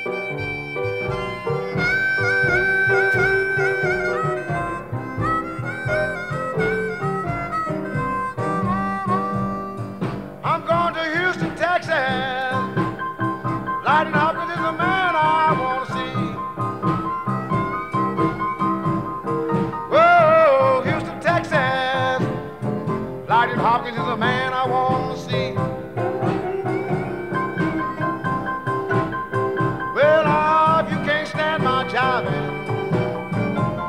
I'm going to Houston, Texas. Lightning Hopkins is the man I want to see. Whoa, Houston, Texas. Lightning Hopkins is the man I want to see. Well, if you can't stand my jiving,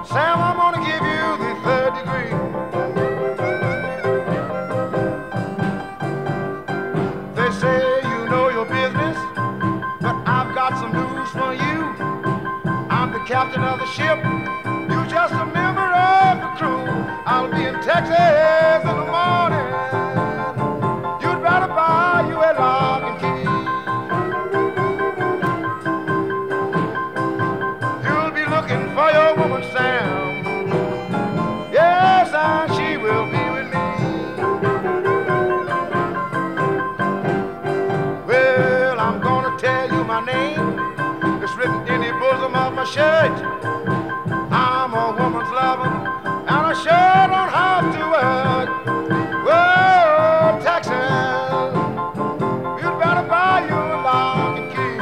Sam, I'm gonna give you the third degree. They say you know your business, but I've got some news for you. I'm the captain of the ship, you just a member of the crew. I'll be in Texas in the morning. You'd better buy you a lock and key. You'll be looking for your woman, Sam. Yes, and she will be with me. Well, I'm gonna tell you my name. It's written in the bosom of my shirt. I'm a woman's lover, and I sure don't have to work. Whoa, Texas, you'd better buy you a lock and key.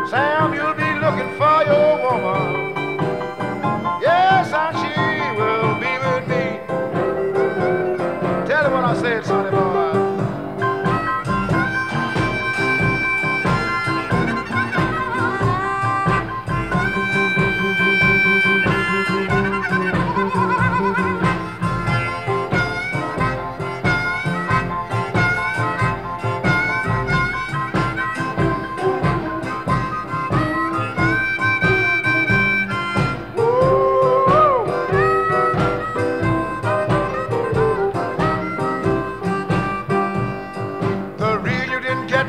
Sam, you'll be looking for your woman. Yes, and she will be with me. Tell her what I said, sonny boy.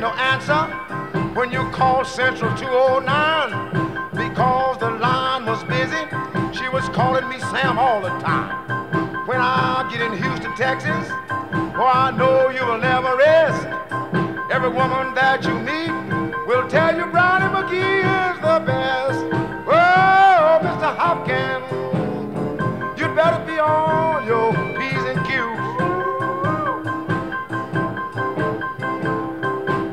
No answer when you called Central 209 because the line was busy. She was calling me Sam all the time. When I get in Houston, Texas, oh, I know you will never rest. Every woman that you meet will tell you Brownie McGee is the best. Oh, Mr. Hopkins, you'd better be on your P's and Q's.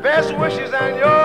Best wishes and your